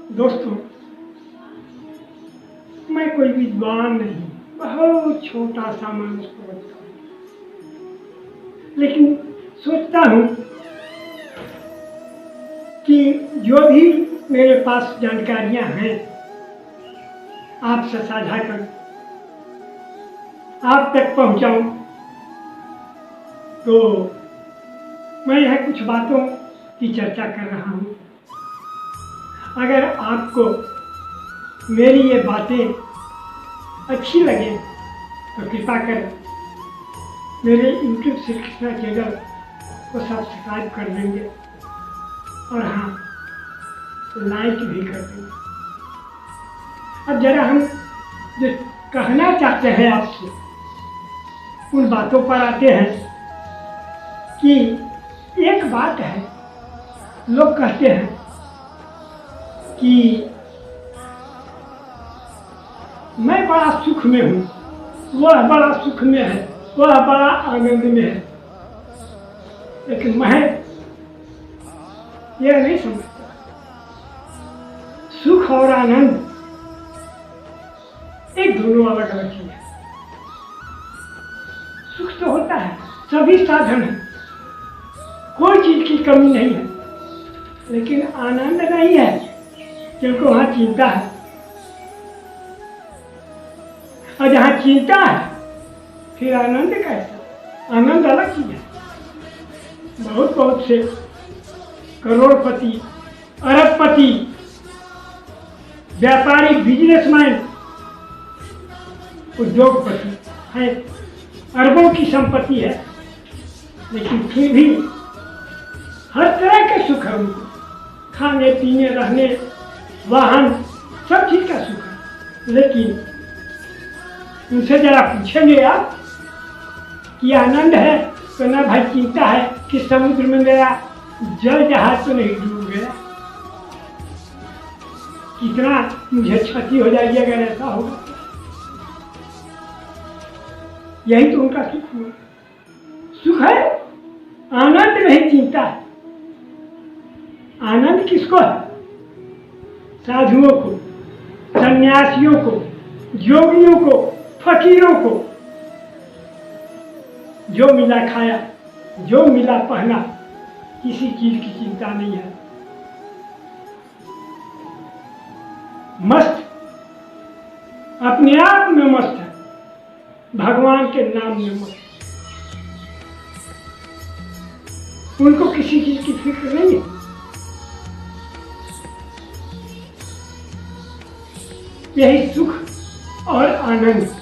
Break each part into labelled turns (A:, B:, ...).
A: दोस्तों, मैं कोई विद्वान नहीं, बहुत छोटा सा मनुष्य बनता हूँ, लेकिन सोचता हूँ कि जो भी मेरे पास जानकारियाँ हैं आपसे साझा कर आप तक पहुँचाऊँ। तो मैं यह कुछ बातों की चर्चा कर रहा हूँ। अगर आपको मेरी ये बातें अच्छी लगे तो कृपा कर मेरे YouTube श्री कृष्णा चैनल को सब्सक्राइब कर देंगे और हाँ, लाइक भी कर देंगे। अब जरा हम जो कहना चाहते हैं आपसे उन बातों पर आते हैं कि एक बात है, लोग कहते हैं कि मैं बड़ा सुख में हूँ, वह बड़ा सुख में है, वह बड़ा आनंद में है, लेकिन मैं यह नहीं समझता। सुख और आनंद एक दोनों अलग अलग चीज है। सुख तो होता है, सभी साधन है, कोई चीज की कमी नहीं है, लेकिन आनंद नहीं है क्योंकि वहां चिंता है। और जहाँ चिंता है फिर आनंद कैसा? आनंद अलग चीज है। बहुत से करोड़पति, अरबपति, व्यापारी, बिजनेसमैन, उद्योगपति है, अरबों की संपत्ति है, लेकिन फिर भी हर तरह के सुख है उनको। खाने पीने, रहने, वाहन, सब चीज का सुख है। लेकिन उनसे जरा पूछेंगे आप कि आनंद है तो ना भाई चिंता है कि समुद्र में मेरा जल जहाज तो नहीं डूब गया, कितना मुझे क्षति हो जाएगी अगर ऐसा होगा। यही तो उनका सुख हुआ। सुख है, आनंद नहीं चिंता है। आनंद किसको है? साधुओं को, सन्यासियों को, योगियों को, फकीरों को। जो मिला खाया, जो मिला पहना, किसी चीज की चिंता नहीं है। मस्त, अपने आप में मस्त है, भगवान के नाम में मस्त। उनको किसी चीज की फिक्र नहीं है। यही सुख और आनंद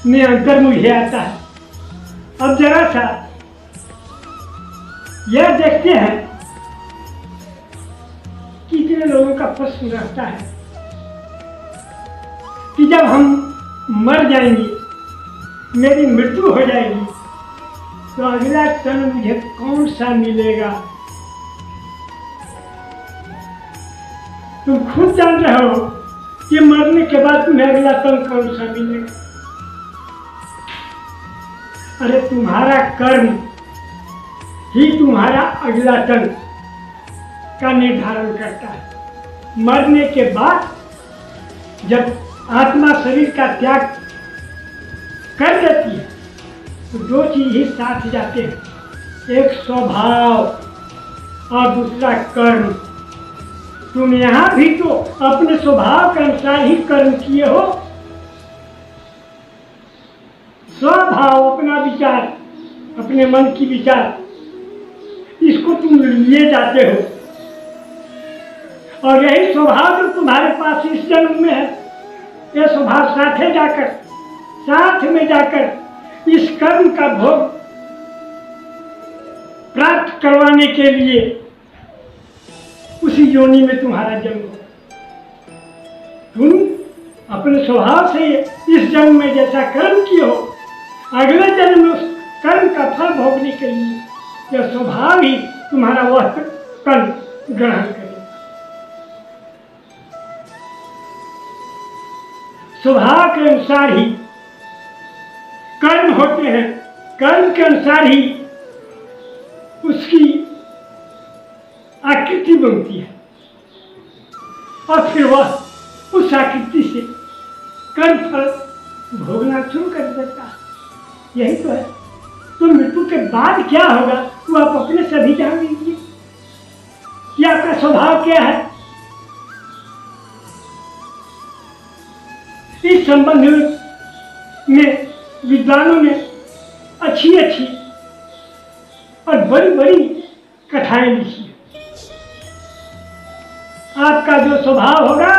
A: में अंतर मुझे आता है। अब जरा सा यह देखते हैं कितने लोगों का प्रश्न रहता है कि जब हम मर जाएंगे, मेरी मृत्यु हो जाएगी, तो अगला क्षण मुझे कौन सा मिलेगा? तुम खुद जान रहे हो कि मरने के बाद तुम्हें अगला क्षण कौन सा मिलेगा। अरे तुम्हारा कर्म ही तुम्हारा अगला क्षण का निर्धारण करता है। मरने के बाद जब आत्मा शरीर का त्याग कर देती है तो दो चीज ही साथ जाते हैं, एक स्वभाव और दूसरा कर्म। तुम यहाँ भी तो अपने स्वभाव के अनुसार ही कर्म किए हो। स्वभाव, अपना विचार, अपने मन की विचार, इसको तुम लिए जाते हो, और यही स्वभाव जो तुम्हारे पास इस जन्म में है, यह स्वभाव साथ में जाकर इस कर्म का भोग प्राप्त करवाने के लिए उसी योनि में तुम्हारा जन्म हो। तुम अपने स्वभाव से इस जन्म में जैसा कर्म किए हो, अगले जन्म में उस कर्म का फल भोगने के लिए यह स्वभाव ही तुम्हारा वह कर्म ग्रहण करेगा। स्वभाव के अनुसार ही कर्म होते हैं, कर्म के अनुसार ही उसकी आकृति बनती है। और फिर वह उस आकृति से कर्म फल भोगना शुरू कर देता है। यही तो है। तो मृत्यु के बाद क्या होगा वो आप अपने से भी जान लीजिए कि आपका स्वभाव क्या है। इस संबंध में विद्वानों ने अच्छी अच्छी और बड़ी बड़ी कथाएं लिखी है। आपका जो स्वभाव होगा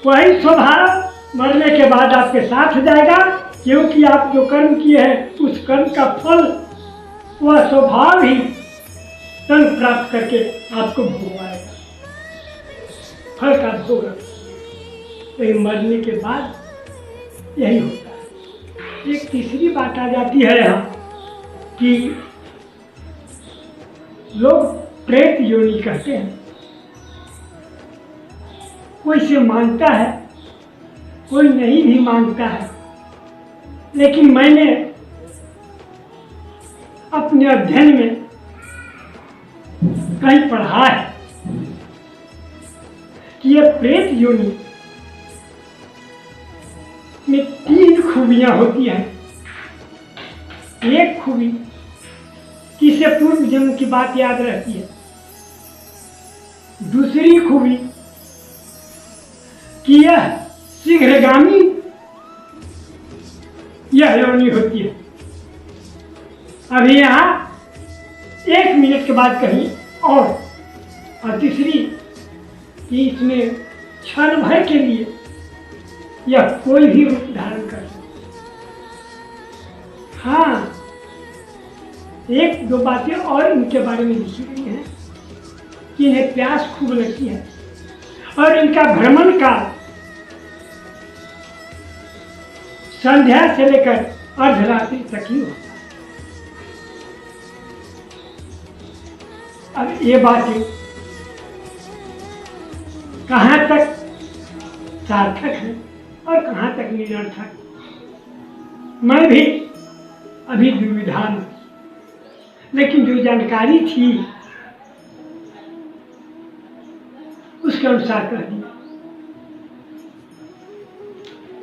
A: वही स्वभाव मरने के बाद आपके साथ जाएगा, क्योंकि आप जो कर्म किए हैं उस कर्म का फल वह स्वभाव ही तन प्राप्त करके आपको भोगवाएगा, फल का भोग। तो मरने के बाद यही होता है। एक तीसरी बात आ जाती है यहाँ कि लोग प्रेत योनि कहते हैं। कोई इसे मानता है, कोई नहीं भी मानता है, लेकिन मैंने अपने अध्ययन में कहीं पढ़ा है कि यह प्रेत योनि में 3 खूबियां होती हैं। एक खूबी कि इसे पूर्व जन्म की बात याद रहती है। दूसरी खूबी कि यह शीघ्रगामी यह योनि होती है। अभी यहाँ 1 मिनट के बाद कहीं और तीसरी कि इसमें क्षण भर के लिए यह कोई भी रूप धारण कर सकता। हाँ, 1-2 बातें और इनके बारे में लिखी गई हैं कि इन्हें प्यास खूब लगती है और इनका भ्रमण काल संध्या से लेकर अर्धरात्रि तक ही होता है। अब ये बातें कहाँ तक सार्थक है और कहाँ तक निरर्थक, मैं भी अभी दुविधा में, लेकिन जो जानकारी थी उसके अनुसार कह दिया।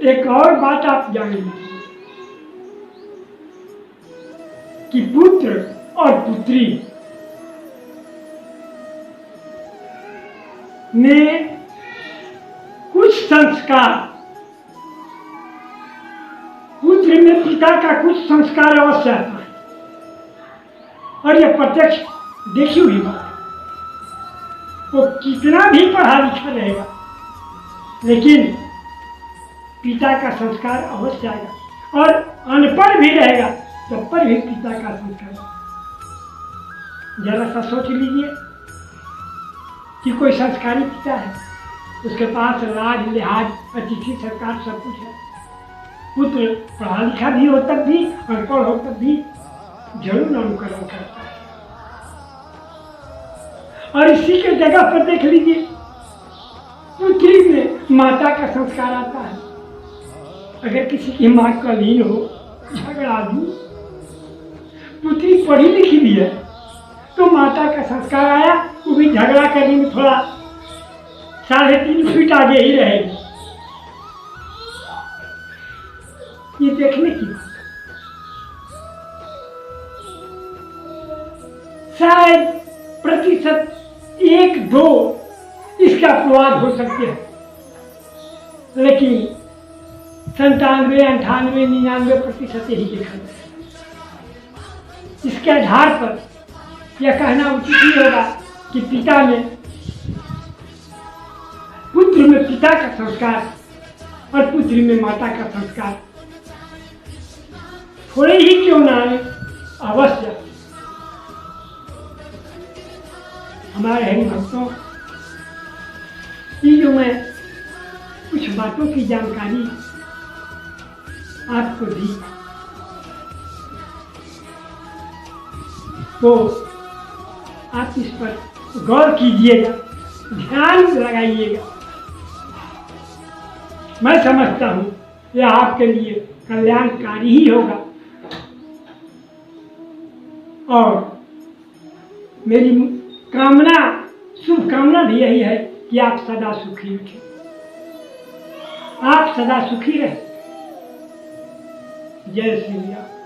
A: एक और बात आप जानेंगे कि पुत्र और पुत्री में कुछ संस्कार, पुत्र में पिता का कुछ संस्कार अवश्य आता है, और यह प्रत्यक्ष देखी हुई बात है। वो कितना भी पढ़ा लिखा रहेगा, लेकिन पिता का संस्कार अवश्य आएगा, और अनपढ़ भी रहेगा तब पर भी पिता का संस्कार। जरा सा सोच लीजिए कि कोई संस्कारी पिता है, उसके पास राज लिहाज अतिथि सरकार सब कुछ है, पुत्र पढ़ा लिखा भी हो तब भी, अनपढ़ हो तब भी जरूर अनुकरण करता है। और इसी के जगह पर देख लीजिए, पुत्री में माता का संस्कार आता है। अगर किसी की माँ कलीन हो, झगड़ालू, पुत्री पढ़ी लिखी भी है तो माता का संस्कार आया, वो भी झगड़ा करने में थोड़ा 3.5 फीट आगे ही रहेगी। ये देखने की बात है। शायद प्रतिशत 1-2 इसका अपवाद हो सकते हैं, लेकिन 97, 98, 99% यही देखा जाए। इसके आधार पर यह कहना उचित ही होगा कि पिता में, पुत्र में पिता का संस्कार और पुत्री में माता का संस्कार थोड़े ही क्यों ना आए, अवश्य हमारे हरि भक्तों की जो मैं कुछ बातों की जानकारी आपको दी, तो आप इस पर गौर कीजिएगा, ध्यान लगाइएगा। मैं समझता हूँ यह आपके लिए कल्याणकारी ही होगा, और मेरी कामना, शुभकामना भी यही है कि आप सदा सुखी रखें, आप सदा सुखी रहे। जय श्री राम।